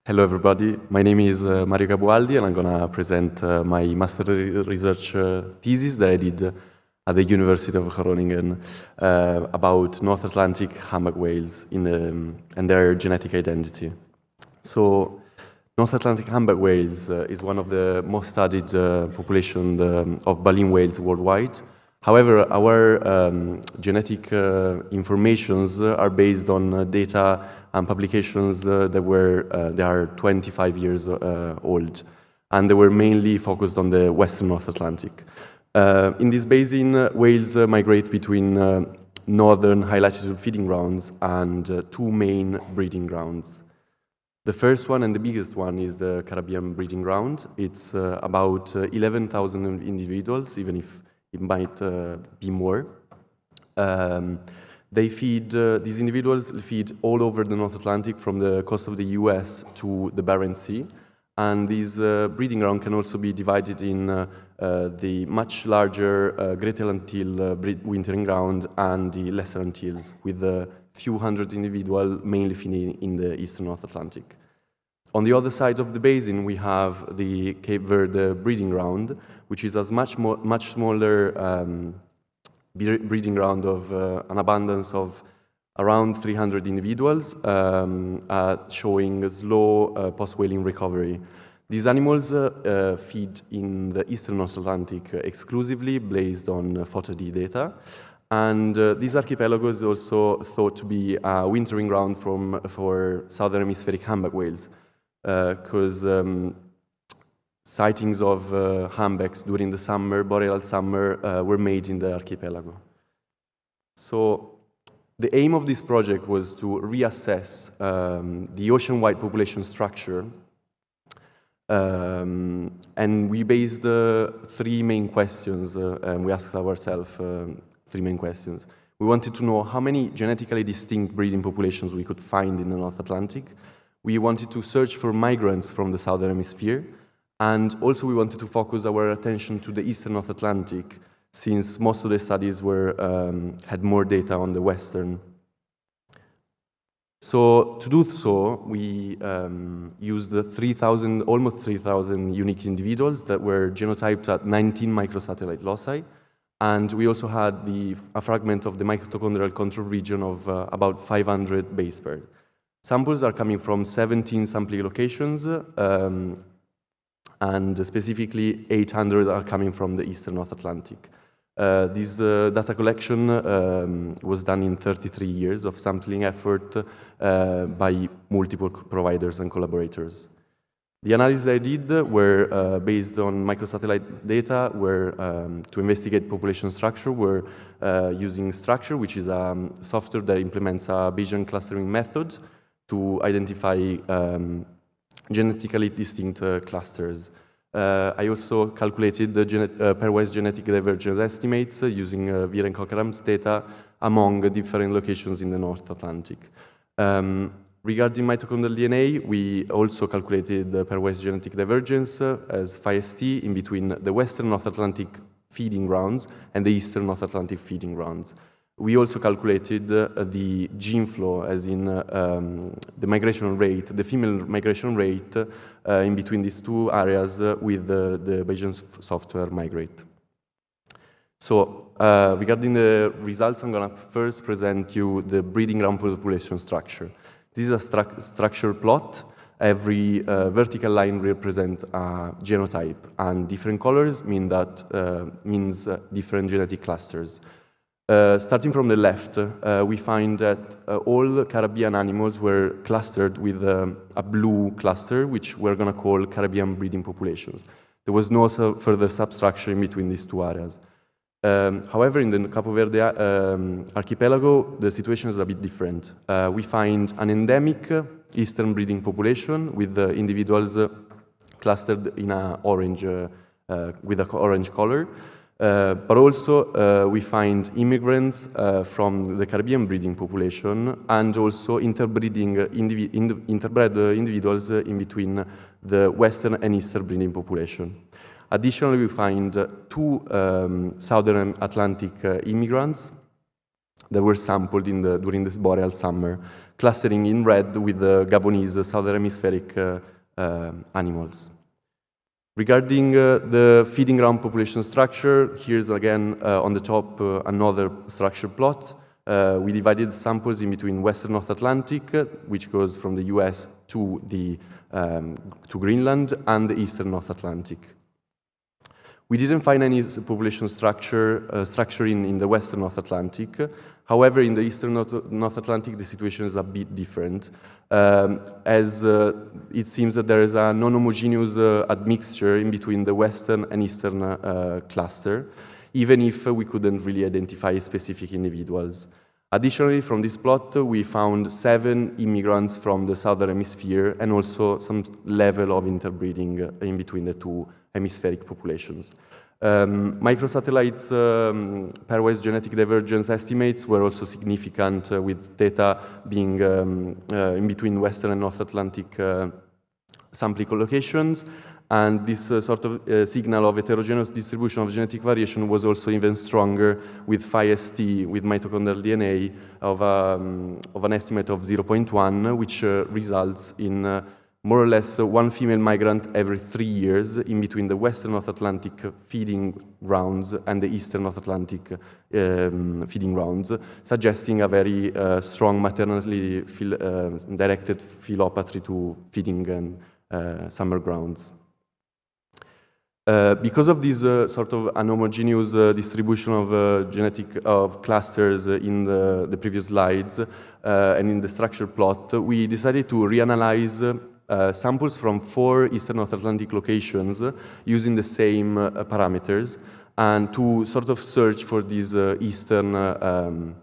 Hello, everybody. My name is Mario Gabualdi, and I'm going to present my master research thesis that I did at the University of Groningen about North Atlantic humpback whales and their genetic identity. So, North Atlantic humpback whales is one of the most studied population of baleen whales worldwide. However, our genetic informations are based on data and publications they are 25 years old, and they were mainly focused on the Western North Atlantic. In this basin, whales migrate between northern high latitude feeding grounds and two main breeding grounds. The first one and the biggest one is the Caribbean breeding ground. It's about 11,000 individuals, even if it might be more. These individuals feed all over the North Atlantic from the coast of the US to the Barents Sea. And this breeding ground can also be divided in the much larger Greater Antille wintering ground and the Lesser Antilles, with a few hundred individuals mainly feeding in the Eastern North Atlantic. On the other side of the basin, we have the Cape Verde breeding ground, which is a much smaller breeding ground of an abundance of around 300 individuals, showing a slow post-whaling recovery. These animals feed in the Eastern North Atlantic exclusively based on PhotoD data. And this archipelago is also thought to be a wintering ground for Southern Hemispheric humpback whales, because sightings of humpbacks during the summer, boreal summer, were made in the archipelago. So the aim of this project was to reassess the ocean-wide population structure, and we based three main questions, and we asked ourselves three main questions. We wanted to know how many genetically distinct breeding populations we could find in the North Atlantic. We wanted to search for migrants from the Southern Hemisphere, and also we wanted to focus our attention to the Eastern North Atlantic, since most of the studies had more data on the Western. So to do so, we used almost 3,000 unique individuals that were genotyped at 19 microsatellite loci, and we also had a fragment of the mitochondrial control region of about 500 base pairs. Samples are coming from 17 sampling locations, and specifically 800 are coming from the Eastern North Atlantic. This data collection was done in 33 years of sampling effort by multiple providers and collaborators. The analysis that I did were based on microsatellite data, to investigate population structure, we're using Structure, which is a software that implements a Bayesian clustering method to identify genetically distinct clusters. I also calculated the pairwise genetic divergence estimates using Viren-Cocheram's data among different locations in the North Atlantic. Regarding mitochondrial DNA, we also calculated the pairwise genetic divergence as phi-ST in between the Western North Atlantic feeding grounds and the Eastern North Atlantic feeding grounds. We also calculated the gene flow, as in the migration rate, the female migration rate in between these two areas with the Bayesian software Migrate. So regarding the results, I'm going to first present you the breeding ground population structure. This is a structure plot. Every vertical line represents a genotype, and different colors means different genetic clusters. Starting from the left, we find that all Caribbean animals were clustered with a blue cluster, which we're going to call Caribbean breeding populations. There was no further substructure in between these two areas. However, in the Capo Verde archipelago, the situation is a bit different. We find an endemic eastern breeding population with individuals clustered in an orange, with an orange color. But also we find immigrants from the Caribbean breeding population, and also interbred individuals in between the Western and Eastern breeding population. Additionally, we find two Southern Atlantic immigrants that were sampled during this boreal summer, clustering in red with the Gabonese southern hemispheric animals. Regarding the feeding ground population structure, here's again on the top another structure plot. We divided samples in between Western North Atlantic, which goes from the US to Greenland, and the Eastern North Atlantic. We didn't find any population structure in the Western North Atlantic. However, in the Eastern North Atlantic, the situation is a bit different, as it seems that there is a non-homogeneous admixture in between the Western and Eastern cluster, even if we couldn't really identify specific individuals. Additionally, from this plot, we found 7 immigrants from the Southern Hemisphere and also some level of interbreeding in between the two hemispheric populations. Microsatellite pairwise genetic divergence estimates were also significant, with theta being in between Western and North Atlantic sampling locations. And this sort of signal of heterogeneous distribution of genetic variation was also even stronger with phi-ST, with mitochondrial DNA of an estimate of 0.1, which results in more or less one female migrant every 3 years in between the Western North Atlantic feeding grounds and the Eastern North Atlantic feeding grounds, suggesting a very strong maternally directed philopatry to feeding and summer grounds. Because of this sort of unhomogeneous distribution of clusters in the previous slides and in the structure plot, we decided to reanalyze samples from 4 Eastern North Atlantic locations using the same parameters, and to sort of search for this Eastern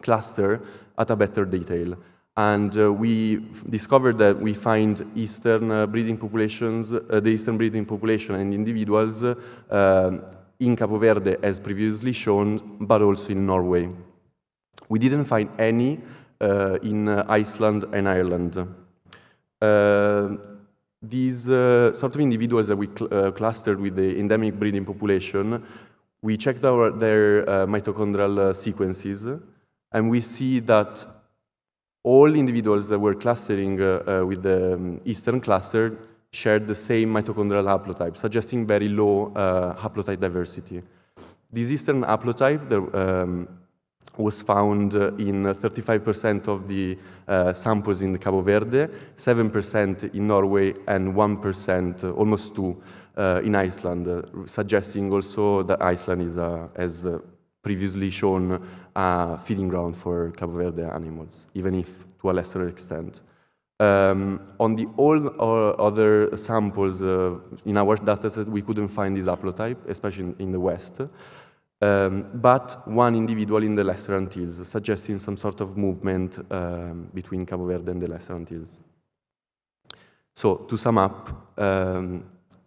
cluster at a better detail. And we discovered that we find Eastern breeding populations, the Eastern breeding population and individuals in Cabo Verde, as previously shown, but also in Norway. We didn't find any in Iceland and Ireland. These sort of individuals that we clustered with the endemic breeding population, we checked their mitochondrial sequences, and we see that all individuals that were clustering with the Eastern cluster shared the same mitochondrial haplotype, suggesting very low haplotype diversity. This Eastern haplotype was found in 35% of the samples in Cabo Verde, 7% in Norway, and 1%, almost 2%, in Iceland, suggesting also that Iceland is, as previously shown, a feeding ground for Cabo Verde animals, even if to a lesser extent. On the all other samples in our dataset, we couldn't find this haplotype, especially in the West, but one individual in the Lesser Antilles, suggesting some sort of movement between Cabo Verde and the Lesser Antilles. So, to sum up,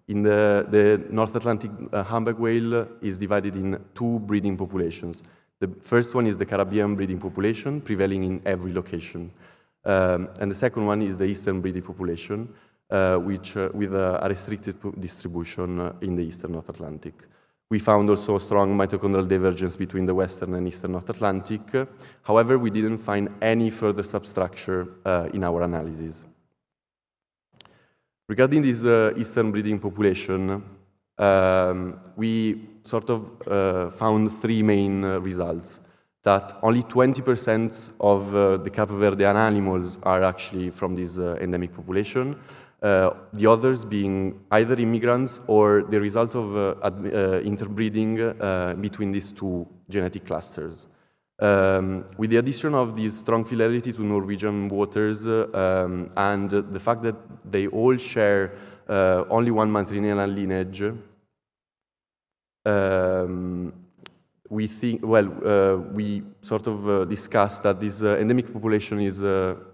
in the North Atlantic humpback whale is divided in 2 breeding populations. The first one is the Caribbean breeding population, prevailing in every location. And the second one is the Eastern breeding population, which with a restricted distribution in the Eastern North Atlantic. We found also a strong mitochondrial divergence between the Western and Eastern North Atlantic. However, we didn't find any further substructure in our analysis. Regarding this Eastern breeding population, we sort of found 3 main results. That only 20% of the Cape Verdean animals are actually from this endemic population, the others being either immigrants or the result of interbreeding between these 2 genetic clusters. With the addition of this strong fidelity to Norwegian waters and the fact that they all share only one matrilineal lineage, we think, we sort of discussed that this endemic population is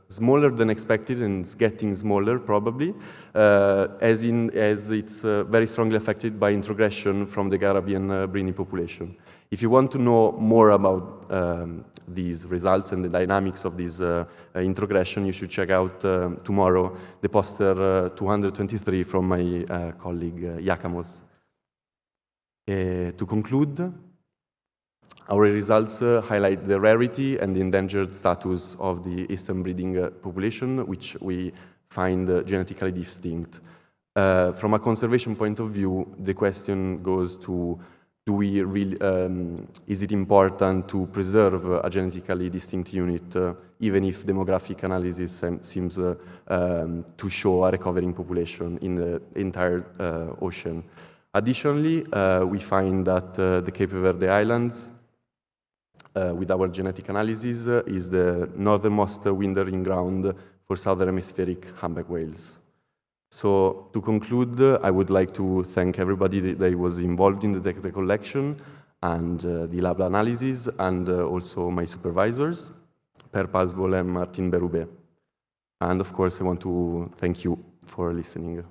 smaller than expected and it's getting smaller probably, as it's very strongly affected by introgression from the Caribbean breeding population. If you want to know more about these results and the dynamics of this introgression, you should check out tomorrow the poster 223 from my colleague Iacamos. To conclude, Our results highlight the rarity and the endangered status of the eastern breeding population, which we find genetically distinct. From a conservation point of view, the question goes to, is it important to preserve a genetically distinct unit, even if demographic analysis seems to show a recovering population in the entire ocean? Additionally, we find that the Cape Verde Islands, with our genetic analysis, is the northernmost wintering ground for southern hemispheric humpback whales. So to conclude, I would like to thank everybody that was involved in the data collection and the lab analysis, and also my supervisors, Per Pasbol and Martin Berube. And of course, I want to thank you for listening.